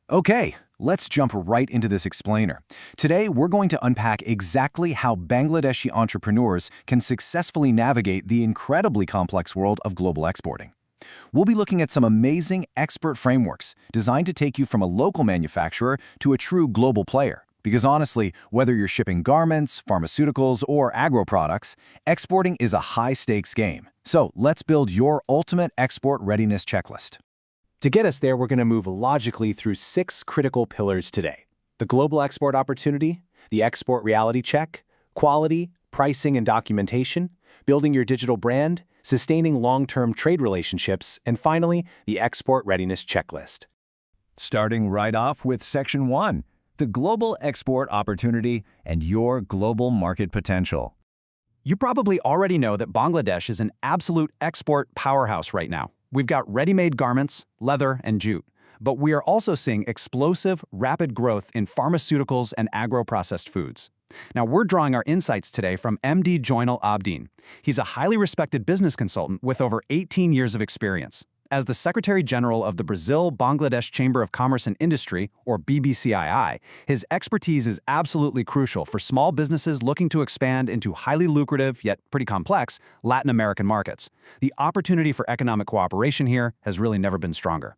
Okay, let's jump right into this explainer. Today, we're going to unpack exactly how Bangladeshi entrepreneurs can successfully navigate the incredibly complex world of global exporting. We'll be looking at some amazing expert frameworks designed to take you from a local manufacturer to a true global player. Because honestly, whether you're shipping garments, pharmaceuticals, or agro-products, exporting is a high-stakes game. So let's build your ultimate export readiness checklist. To get us there, we're going to move logically through 6 critical pillars today: the global export opportunity, the export reality check, quality, pricing and documentation, building your digital brand, sustaining long-term trade relationships, and finally, the export readiness checklist. Starting right off with Section 1, the global export opportunity and your global market potential. You probably already know that Bangladesh is an absolute export powerhouse right now. We've got ready-made garments, leather, and jute. But we are also seeing explosive, rapid growth in pharmaceuticals and agro-processed foods. Now, we're drawing our insights today from MD Joinal Abdin. He's a highly respected business consultant with over 18 years of experience. As the Secretary General of the Brazil-Bangladesh Chamber of Commerce and Industry, or BBCII, his expertise is absolutely crucial for small businesses looking to expand into highly lucrative, yet pretty complex, Latin American markets. The opportunity for economic cooperation here has really never been stronger.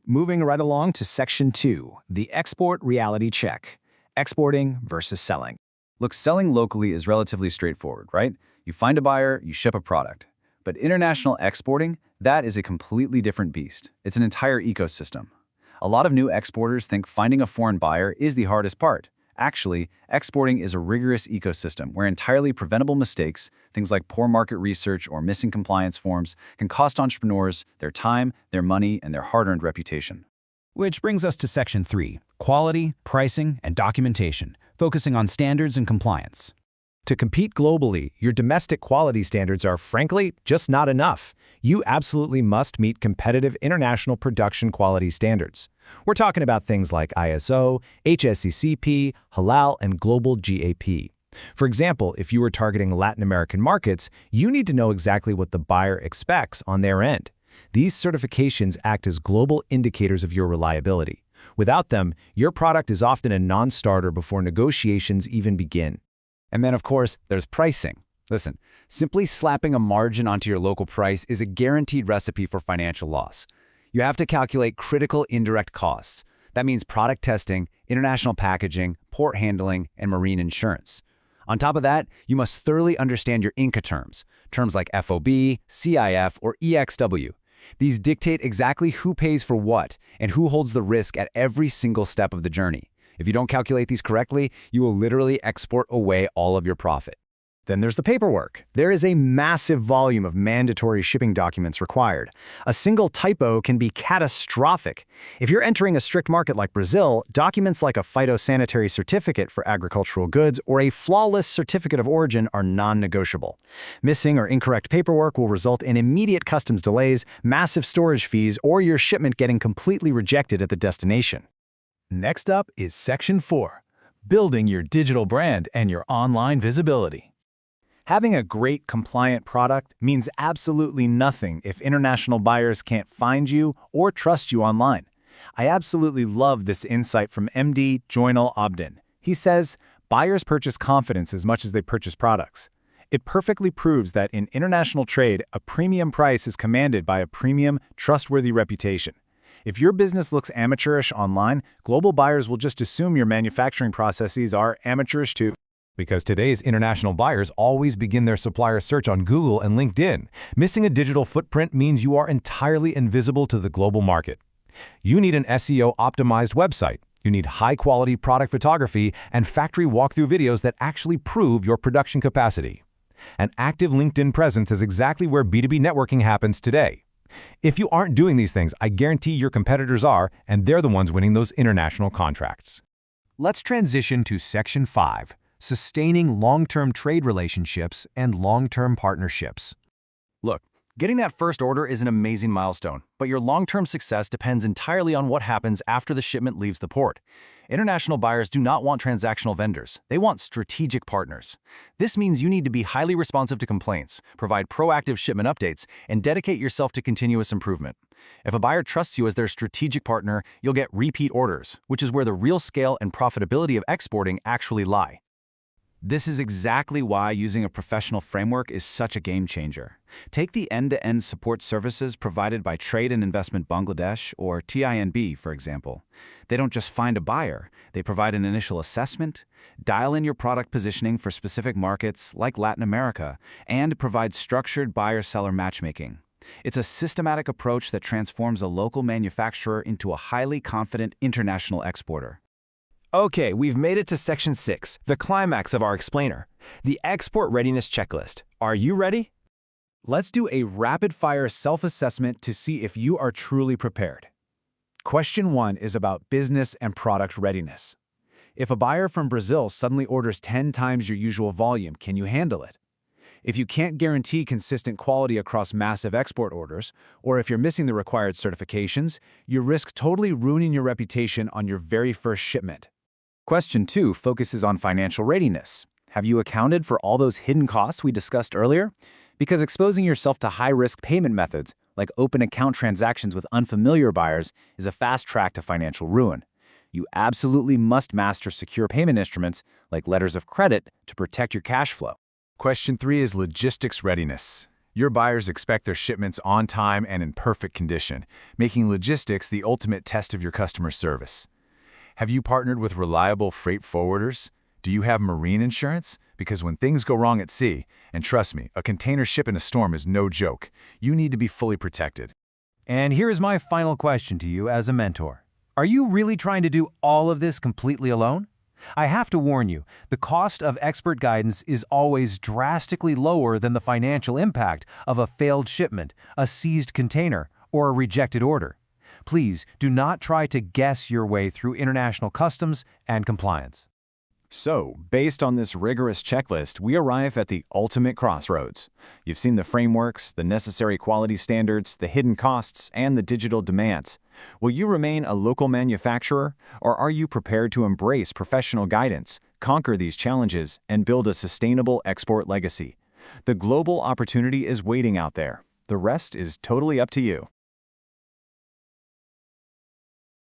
Moving right along to Section 2, the export reality check: exporting versus selling. Look, selling locally is relatively straightforward, right? You find a buyer, you ship a product. But international exporting, that is a completely different beast. It's an entire ecosystem. A lot of new exporters think finding a foreign buyer is the hardest part. Actually, exporting is a rigorous ecosystem where entirely preventable mistakes, things like poor market research or missing compliance forms, can cost entrepreneurs their time, their money, and their hard-earned reputation. Which brings us to Section 3, quality, pricing, and documentation, focusing on standards and compliance. To compete globally, your domestic quality standards are, frankly, just not enough. You absolutely must meet competitive international production quality standards. We're talking about things like ISO, HACCP, Halal, and Global GAP. For example, if you are targeting Latin American markets, you need to know exactly what the buyer expects on their end. These certifications act as global indicators of your reliability. Without them, your product is often a non-starter before negotiations even begin. And then, of course, there's pricing. Listen, simply slapping a margin onto your local price is a guaranteed recipe for financial loss. You have to calculate critical indirect costs. That means product testing, international packaging, port handling, and marine insurance. On top of that, you must thoroughly understand your Incoterms, terms like FOB, CIF, or EXW. These dictate exactly who pays for what and who holds the risk at every single step of the journey. If you don't calculate these correctly, you will literally export away all of your profit. Then there's the paperwork. There is a massive volume of mandatory shipping documents required. A single typo can be catastrophic. If you're entering a strict market like Brazil, documents like a phytosanitary certificate for agricultural goods or a flawless certificate of origin are non-negotiable. Missing or incorrect paperwork will result in immediate customs delays, massive storage fees, or your shipment getting completely rejected at the destination. Next up is Section 4, building your digital brand and your online visibility. Having a great compliant product means absolutely nothing if international buyers can't find you or trust you online. I absolutely love this insight from MD Joinal Abdin. He says, buyers purchase confidence as much as they purchase products. It perfectly proves that in international trade, a premium price is commanded by a premium, trustworthy reputation. If your business looks amateurish online, global buyers will just assume your manufacturing processes are amateurish too. Because today's international buyers always begin their supplier search on Google and LinkedIn. Missing a digital footprint means you are entirely invisible to the global market. You need an SEO-optimized website. You need high-quality product photography and factory walkthrough videos that actually prove your production capacity. An active LinkedIn presence is exactly where B2B networking happens today. If you aren't doing these things, I guarantee your competitors are, and they're the ones winning those international contracts. Let's transition to Section 5, sustaining long-term trade relationships and long-term partnerships. Look, Getting that first order is an amazing milestone, but your long-term success depends entirely on what happens after the shipment leaves the port. International buyers do not want transactional vendors. They want strategic partners. This means you need to be highly responsive to complaints, provide proactive shipment updates, and dedicate yourself to continuous improvement. If a buyer trusts you as their strategic partner, you'll get repeat orders, which is where the real scale and profitability of exporting actually lie. This is exactly why using a professional framework is such a game changer. Take the end-to-end support services provided by Trade and Investment Bangladesh, or TINB, for example. They don't just find a buyer, they provide an initial assessment, dial in your product positioning for specific markets like Latin America, and provide structured buyer-seller matchmaking. It's a systematic approach that transforms a local manufacturer into a highly confident international exporter. Okay, we've made it to Section 6, the climax of our explainer, the Export Readiness Checklist. Are you ready? Let's do a rapid-fire self-assessment to see if you are truly prepared. Question 1 is about business and product readiness. If a buyer from Brazil suddenly orders 10 times your usual volume, can you handle it? If you can't guarantee consistent quality across massive export orders, or if you're missing the required certifications, you risk totally ruining your reputation on your very first shipment. Question 2 focuses on financial readiness. Have you accounted for all those hidden costs we discussed earlier? Because exposing yourself to high-risk payment methods, like open account transactions with unfamiliar buyers, is a fast track to financial ruin. You absolutely must master secure payment instruments, like letters of credit, to protect your cash flow. Question 3 is logistics readiness. Your buyers expect their shipments on time and in perfect condition, making logistics the ultimate test of your customer service. Have you partnered with reliable freight forwarders? Do you have marine insurance? Because when things go wrong at sea, and trust me, a container ship in a storm is no joke, you need to be fully protected. And here's my final question to you as a mentor. Are you really trying to do all of this completely alone? I have to warn you, the cost of expert guidance is always drastically lower than the financial impact of a failed shipment, a seized container, or a rejected order. Please do not try to guess your way through international customs and compliance. So, based on this rigorous checklist, we arrive at the ultimate crossroads. You've seen the frameworks, the necessary quality standards, the hidden costs, and the digital demands. Will you remain a local manufacturer, or are you prepared to embrace professional guidance, conquer these challenges, and build a sustainable export legacy? The global opportunity is waiting out there. The rest is totally up to you.